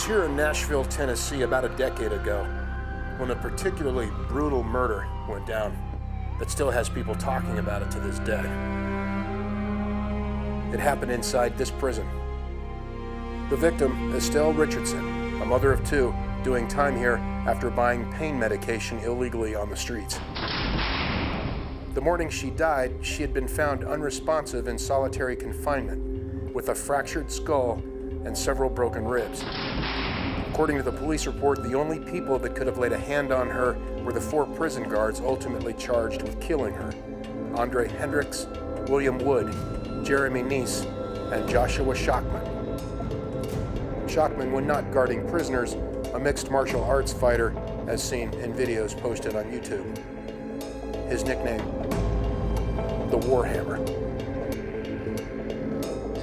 was here in Nashville, Tennessee about a decade ago when a particularly brutal murder went down that still has people talking about it to this day. It happened inside this prison. The victim, Estelle Richardson, a mother of two, doing time here after buying pain medication illegally on the streets. The morning she died, she had been found unresponsive in solitary confinement with a fractured skull and several broken ribs. According to the police report, the only people that could have laid a hand on her were the 4 prison guards ultimately charged with killing her: Andre Hendricks, William Wood, Jeremy Neese, and Joshua Shockman. Shockman, when not guarding prisoners, a mixed martial arts fighter, as seen in videos posted on YouTube. His nickname, the Warhammer.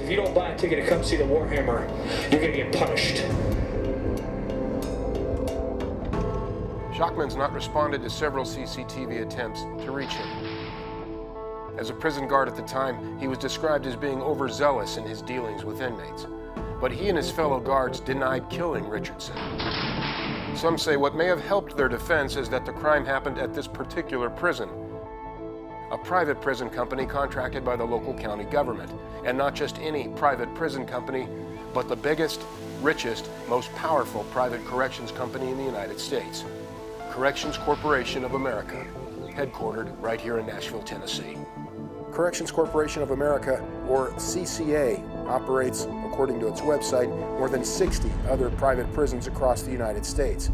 If you don't buy a ticket to come see the Warhammer, you're gonna get punished. Shockman's not responded to several CCTV attempts to reach him. As a prison guard at the time, he was described as being overzealous in his dealings with inmates. But he and his fellow guards denied killing Richardson. Some say what may have helped their defense is that the crime happened at this particular prison, a private prison company contracted by the local county government. And not just any private prison company, but the biggest, richest, most powerful private corrections company in the United States, Corrections Corporation of America, headquartered right here in Nashville, Tennessee. Corrections Corporation of America, or CCA, operates, according to its website, more than 60 other private prisons across the United States,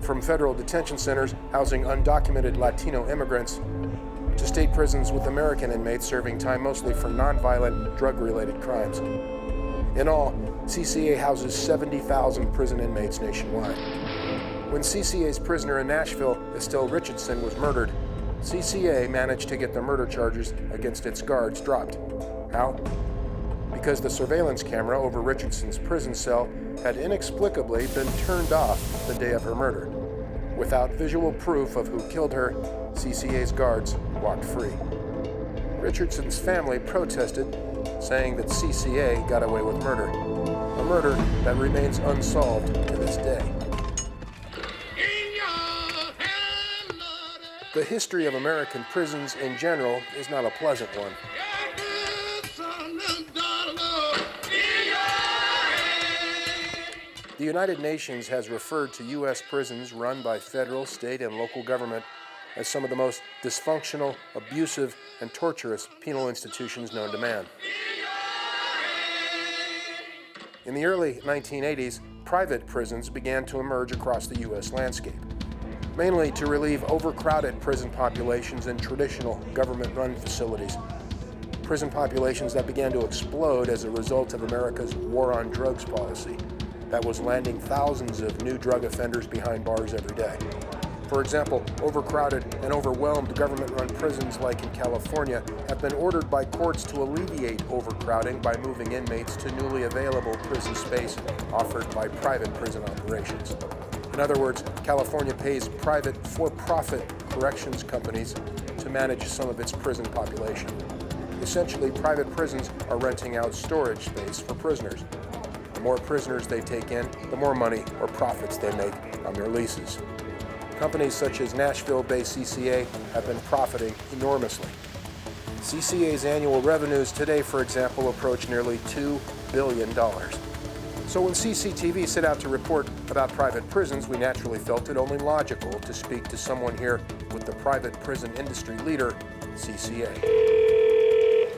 from federal detention centers housing undocumented Latino immigrants to state prisons with American inmates serving time mostly for nonviolent, drug-related crimes. In all, CCA houses 70,000 prison inmates nationwide. When CCA's prisoner in Nashville, Estelle Richardson, was murdered, CCA managed to get the murder charges against its guards dropped. How? Because the surveillance camera over Richardson's prison cell had inexplicably been turned off the day of her murder. Without visual proof of who killed her, CCA's guards walked free. Richardson's family protested, saying that CCA got away with murder, a murder that remains unsolved to this day. The history of American prisons in general is not a pleasant one. The United Nations has referred to U.S. prisons run by federal, state, and local government as some of the most dysfunctional, abusive, and torturous penal institutions known to man. In the early 1980s, private prisons began to emerge across the U.S. landscape, mainly to relieve overcrowded prison populations in traditional government-run facilities. Prison populations that began to explode as a result of America's war on drugs policy that was landing thousands of new drug offenders behind bars every day. For example, overcrowded and overwhelmed government-run prisons like in California have been ordered by courts to alleviate overcrowding by moving inmates to newly available prison space offered by private prison operations. In other words, California pays private for-profit corrections companies to manage some of its prison population. Essentially, private prisons are renting out storage space for prisoners. The more prisoners they take in, the more money or profits they make on their leases. Companies such as Nashville-based CCA have been profiting enormously. CCA's annual revenues today, for example, approach nearly $2 billion. So when CCTV set out to report about private prisons, we naturally felt it only logical to speak to someone here with the private prison industry leader, CCA.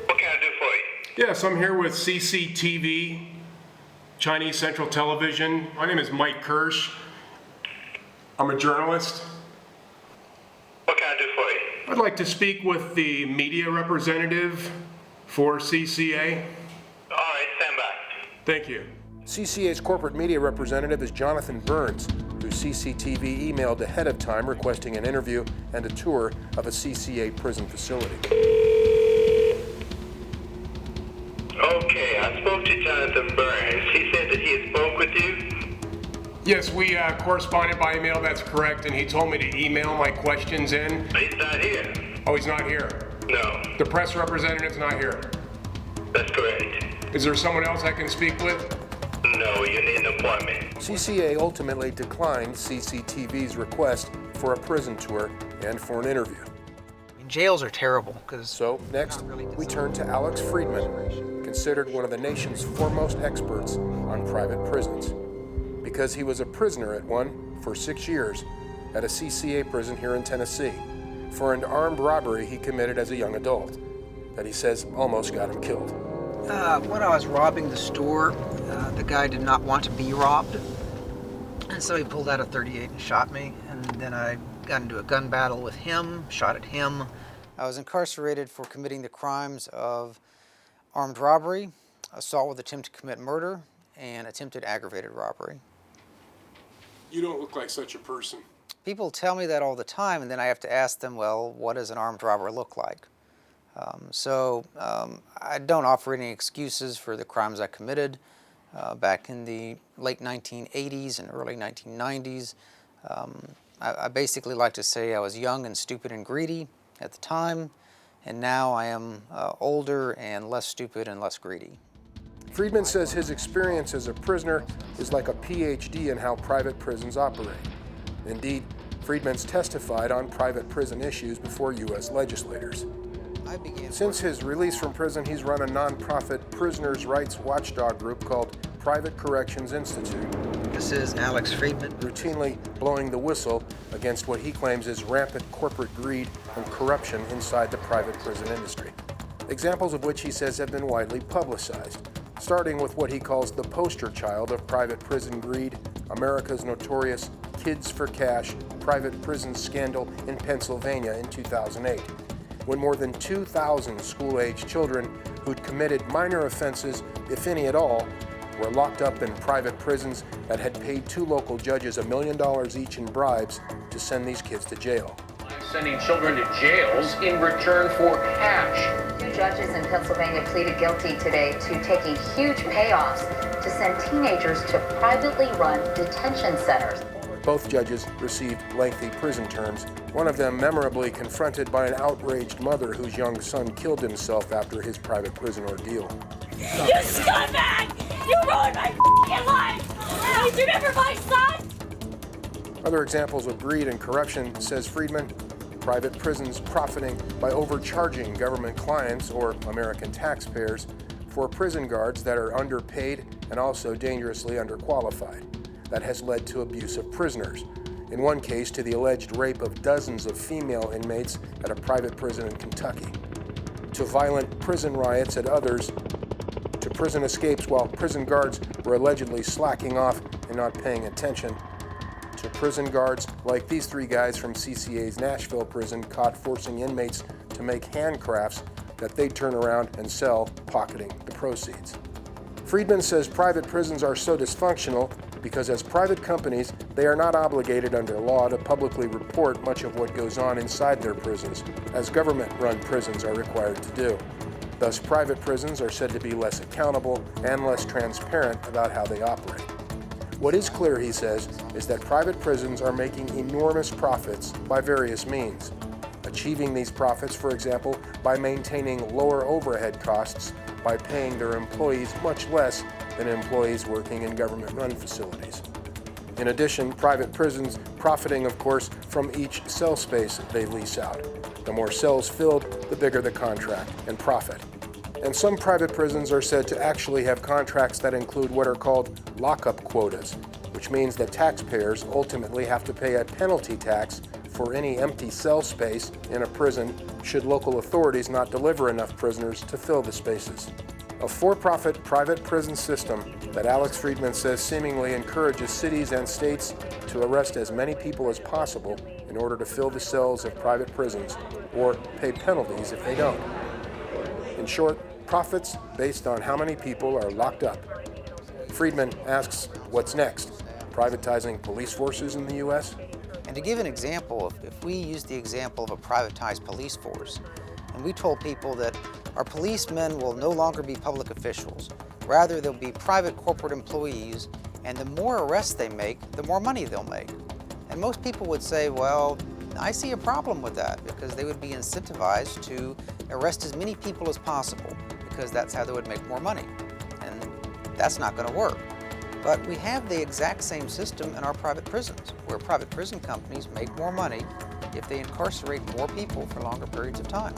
What can I do for you? Yes, I'm here with CCTV, Chinese Central Television. My name is Mike Kirsch. I'm a journalist. What can I do for you? I'd like to speak with the media representative for CCA. All right, stand by. Thank you. CCA's corporate media representative is Jonathan Burns, who CCTV emailed ahead of time requesting an interview and a tour of a CCA prison facility. Okay, I spoke to Jonathan Burns. He said that he had spoke with you. Yes, we corresponded by email, that's correct, and he told me to email my questions in. He's not here. Oh, he's not here? No. The press representative's not here? That's correct. Is there someone else I can speak with? know you need an appointment. CCA ultimately declined CCTV's request for a prison tour and for an interview. Jails are terrible because... So, next, we turn to Alex Friedman, considered one of the nation's foremost experts on private prisons, because he was a prisoner at one for 6 years at a CCA prison here in Tennessee for an armed robbery he committed as a young adult that he says almost got him killed. When I was robbing the store, the guy did not want to be robbed, and so he pulled out a .38 and shot me, and then I got into a gun battle with him, shot at him. I was incarcerated for committing the crimes of armed robbery, assault with attempt to commit murder, and attempted aggravated robbery. You don't look like such a person. People tell me that all the time, and then I have to ask them, well, what does an armed robber look like? I don't offer any excuses for the crimes I committed back in the late 1980s and early 1990s. I basically like to say I was young and stupid and greedy at the time, and now I am older and less stupid and less greedy. Friedman says his experience as a prisoner is like a PhD in how private prisons operate. Indeed, Friedman's testified on private prison issues before U.S. legislators. Since his release from prison, he's run a nonprofit prisoners' rights watchdog group called Private Corrections Institute. This is Alex Friedman. Routinely blowing the whistle against what he claims is rampant corporate greed and corruption inside the private prison industry. Examples of which he says have been widely publicized, starting with what he calls the poster child of private prison greed, America's notorious Kids for Cash private prison scandal in Pennsylvania in 2008, when more than 2,000 school-age children who'd committed minor offenses, if any at all, were locked up in private prisons that had paid 2 local judges $1 million each in bribes to send these kids to jail. Sending children to jails in return for cash. 2 judges in Pennsylvania pleaded guilty today to taking huge payoffs to send teenagers to privately run detention centers. Both judges received lengthy prison terms, one of them memorably confronted by an outraged mother whose young son killed himself after his private prison ordeal. You scumbag! You ruined my f***ing life! You remember my son? Other examples of greed and corruption, says Friedman, private prisons profiting by overcharging government clients or American taxpayers for prison guards that are underpaid and also dangerously underqualified. That has led to abuse of prisoners. In one case, to the alleged rape of dozens of female inmates at a private prison in Kentucky. To violent prison riots at others. To prison escapes while prison guards were allegedly slacking off and not paying attention. To prison guards like these 3 guys from CCA's Nashville prison caught forcing inmates to make handcrafts that they'd turn around and sell, pocketing the proceeds. Friedman says private prisons are so dysfunctional because as private companies, they are not obligated under law to publicly report much of what goes on inside their prisons, as government-run prisons are required to do. Thus, private prisons are said to be less accountable and less transparent about how they operate. What is clear, he says, is that private prisons are making enormous profits by various means, achieving these profits, for example, by maintaining lower overhead costs by paying their employees much less than employees working in government-run facilities. In addition, private prisons profiting, of course, from each cell space they lease out. The more cells filled, the bigger the contract and profit. And some private prisons are said to actually have contracts that include what are called lockup quotas, which means that taxpayers ultimately have to pay a penalty tax for any empty cell space in a prison should local authorities not deliver enough prisoners to fill the spaces. A for-profit private prison system that Alex Friedman says seemingly encourages cities and states to arrest as many people as possible in order to fill the cells of private prisons or pay penalties if they don't. In short, profits based on how many people are locked up. Friedman asks, what's next? Privatizing police forces in the U.S.? And to give an example, if we use the example of a privatized police force, and we told people that our policemen will no longer be public officials, rather they'll be private corporate employees, and the more arrests they make, the more money they'll make. And most people would say, well, I see a problem with that, because they would be incentivized to arrest as many people as possible, because that's how they would make more money. And that's not going to work. But we have the exact same system in our private prisons, where private prison companies make more money if they incarcerate more people for longer periods of time.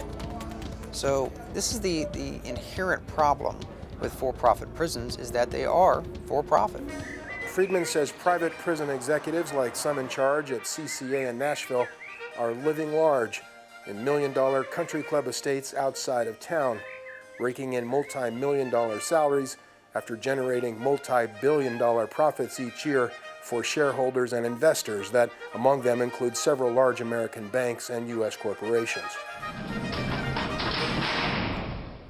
So this is the inherent problem with for-profit prisons, is that they are for-profit. Friedman says private prison executives like some in charge at CCA in Nashville are living large in million-dollar country club estates outside of town, raking in multi-million-dollar salaries after generating multi-billion-dollar profits each year for shareholders and investors that, among them, include several large American banks and U.S. corporations.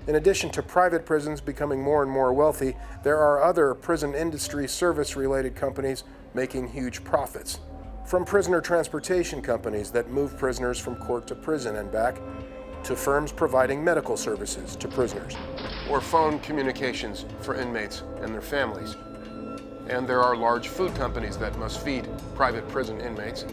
In addition to private prisons becoming more and more wealthy, there are other prison industry service-related companies making huge profits. From prisoner transportation companies that move prisoners from court to prison and back, to firms providing medical services to prisoners, or phone communications for inmates and their families. And there are large food companies that must feed private prison inmates.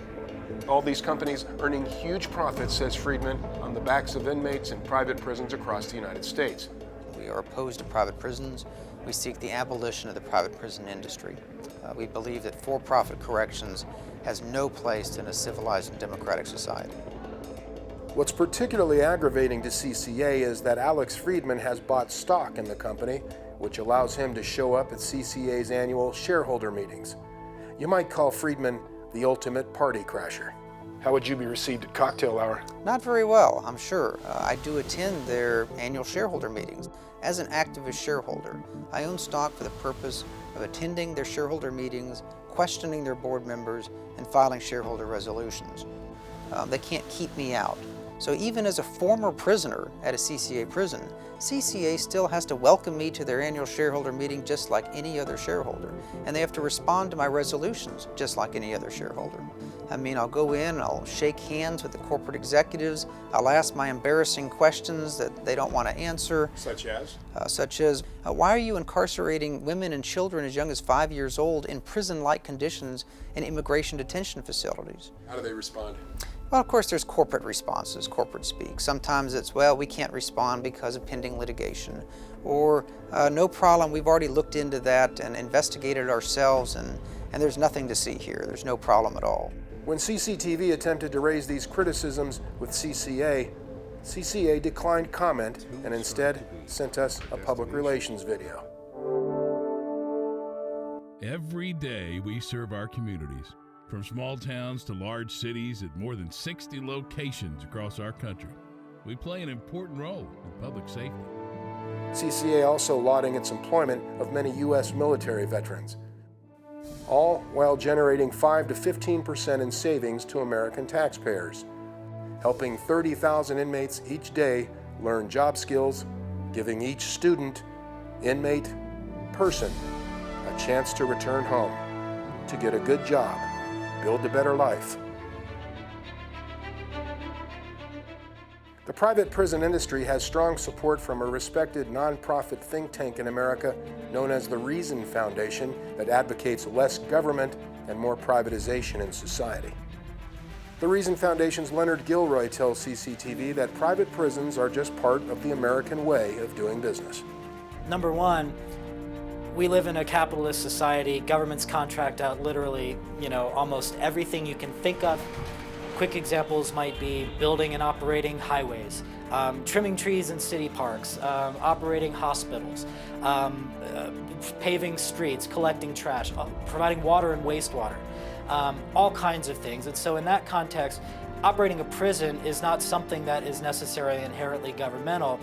All these companies earning huge profits, says Friedman, on the backs of inmates in private prisons across the United States. We are opposed to private prisons. We seek the abolition of the private prison industry. We believe that for-profit corrections has no place in a civilized and democratic society. What's particularly aggravating to CCA is that Alex Friedman has bought stock in the company, which allows him to show up at CCA's annual shareholder meetings. You might call Friedman the ultimate party crasher. How would you be received at cocktail hour? Not very well, I'm sure. I do attend their annual shareholder meetings. As an activist shareholder, I own stock for the purpose of attending their shareholder meetings, questioning their board members, and filing shareholder resolutions. They can't keep me out. So even as a former prisoner at a CCA prison, CCA still has to welcome me to their annual shareholder meeting just like any other shareholder. And they have to respond to my resolutions just like any other shareholder. I mean, I'll go in, I'll shake hands with the corporate executives, I'll ask my embarrassing questions that they don't want to answer. Such as? Why are you incarcerating women and children as young as 5 years old in prison-like conditions in immigration detention facilities? How do they respond? Well, of course, there's corporate responses, corporate speak. Sometimes it's, well, we can't respond because of pending litigation. Or, no problem, we've already looked into that and investigated ourselves, and there's nothing to see here. There's no problem at all. When CCTV attempted to raise these criticisms with CCA, CCA declined comment and instead sent us a public relations video. Every day we serve our communities. From small towns to large cities at more than 60 locations across our country. We play an important role in public safety. CCA also lauding its employment of many U.S. military veterans, all while generating 5 to 15% in savings to American taxpayers, helping 30,000 inmates each day learn job skills, giving each student, inmate, person a chance to return home, to get a good job, build a better life. The private prison industry has strong support from a respected nonprofit think tank in America known as the Reason Foundation that advocates less government and more privatization in society. The Reason Foundation's Leonard Gilroy tells CCTV that private prisons are just part of the American way of doing business. Number one, we live in a capitalist society. Governments contract out literally, almost everything you can think of. Quick examples might be building and operating highways, trimming trees in city parks, operating hospitals, paving streets, collecting trash, providing water and wastewater, all kinds of things. And so in that context, operating a prison is not something that is necessarily inherently governmental.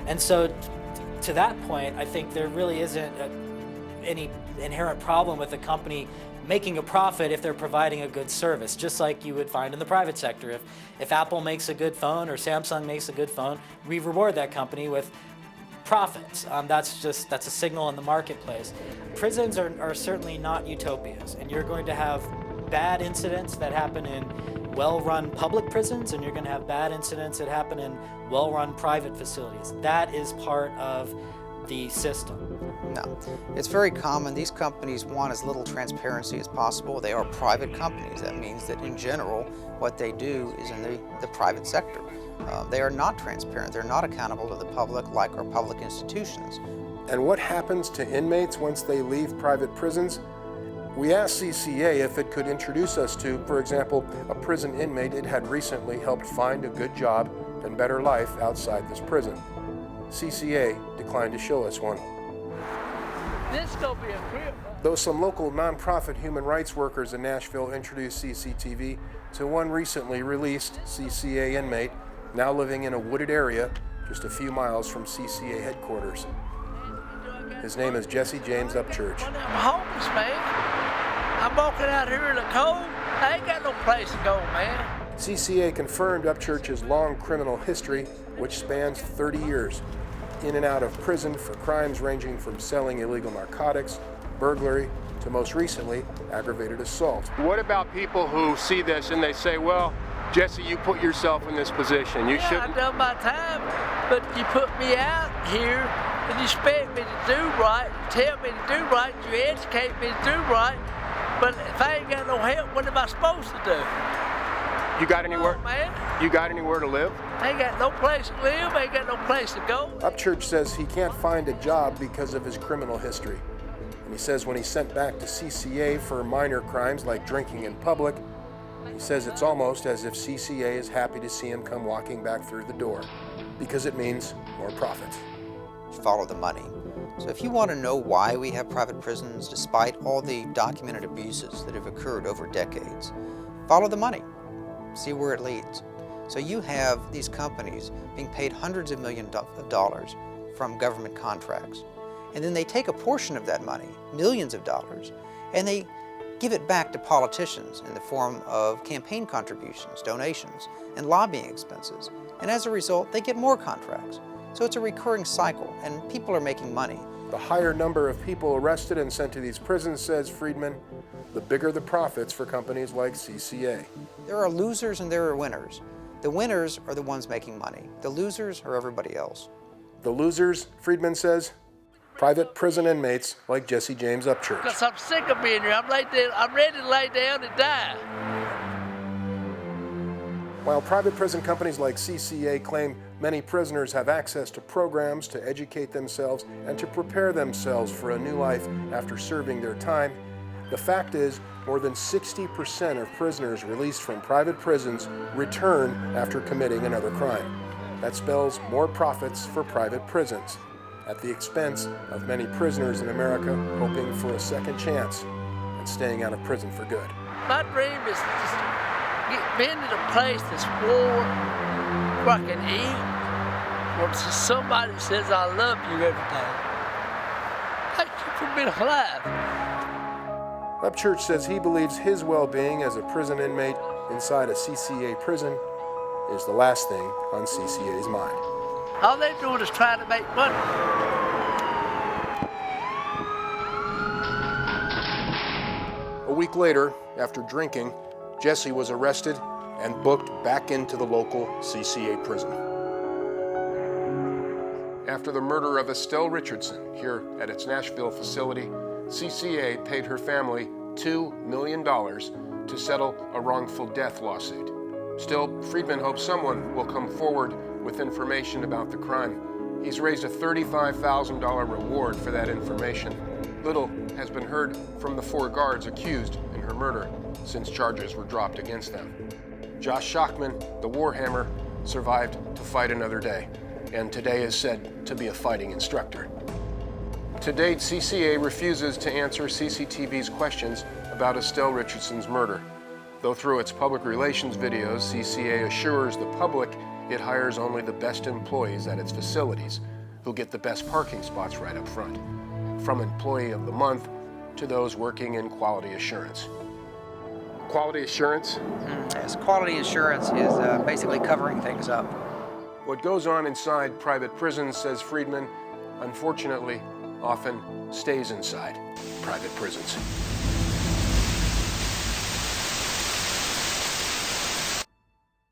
And so to that point, I think there really isn't any inherent problem with a company making a profit if they're providing a good service, just like you would find in the private sector. If Apple makes a good phone or Samsung makes a good phone, we reward that company with profits. That's a signal in the marketplace. Prisons are certainly not utopias, and you're going to have bad incidents that happen in well-run public prisons, and you're going to have bad incidents that happen in well-run private facilities. That is part of the system. No, it's very common. These companies want as little transparency as possible. They are private companies. That means that in general, what they do is in the private sector. They are not transparent. They're not accountable to the public like our public institutions. And what happens to inmates once they leave private prisons? We asked CCA if it could introduce us to, for example, a prison inmate it had recently helped find a good job and better life outside this prison. CCA declined to show us one. This gonna be a crib. Though some local nonprofit human rights workers in Nashville introduced CCTV to one recently released CCA inmate now living in a wooded area just a few miles from CCA headquarters. His name is Jesse James Upchurch. I'm homeless, man. I'm walking out here in the cold. I ain't got no place to go, man. CCA confirmed Upchurch's long criminal history, which spans 30 years, in and out of prison for crimes ranging from selling illegal narcotics, burglary, to most recently, aggravated assault. What about people who see this and they say, well, Jesse, you put yourself in this position. You shouldn't. I've done my time, but you put me out here and you expect me to do right, tell me to do right, you educate me to do right, but if I ain't got no help, what am I supposed to do? You got anywhere? Oh, man. You got anywhere to live? I ain't got no place to live, I ain't got no place to go. Upchurch says he can't find a job because of his criminal history. And he says when he's sent back to CCA for minor crimes like drinking in public, he says it's almost as if CCA is happy to see him come walking back through the door because it means more profit. Follow the money. So if you want to know why we have private prisons despite all the documented abuses that have occurred over decades, follow the money. See where it leads. So you have these companies being paid hundreds of millions of dollars from government contracts. And then they take a portion of that money, millions of dollars, and they give it back to politicians in the form of campaign contributions, donations, and lobbying expenses. And as a result, they get more contracts. So it's a recurring cycle, and people are making money. The higher number of people arrested and sent to these prisons, says Friedman, the bigger the profits for companies like CCA. There are losers and there are winners. The winners are the ones making money. The losers are everybody else. The losers, Friedman says, private prison inmates like Jesse James Upchurch. Because I'm sick of being here. I'm ready to lay down and die. While private prison companies like CCA claim many prisoners have access to programs to educate themselves and to prepare themselves for a new life after serving their time, the fact is more than 60% of prisoners released from private prisons return after committing another crime. That spells more profits for private prisons, at the expense of many prisoners in America hoping for a second chance and staying out of prison for good. My dream is to being in a place that's warm, where I can eat, where somebody says I love you every day. Thank you for being alive. Upchurch says he believes his well-being as a prison inmate inside a CCA prison is the last thing on CCA's mind. All they're doing is trying to make money. A week later, after drinking, Jesse was arrested and booked back into the local CCA prison. After the murder of Estelle Richardson here at its Nashville facility, CCA paid her family $2 million to settle a wrongful death lawsuit. Still, Friedman hopes someone will come forward with information about the crime. He's raised a $35,000 reward for that information. Little has been heard from the 4 guards accused in her murder since charges were dropped against them. Josh Shockman, the Warhammer, survived to fight another day, and today is said to be a fighting instructor. To date, CCA refuses to answer CCTV's questions about Estelle Richardson's murder. Though through its public relations videos, CCA assures the public it hires only the best employees at its facilities, who get the best parking spots right up front, from Employee of the Month to those working in quality assurance. Quality assurance? Yes, quality assurance is basically covering things up. What goes on inside private prisons, says Friedman, unfortunately, often stays inside private prisons.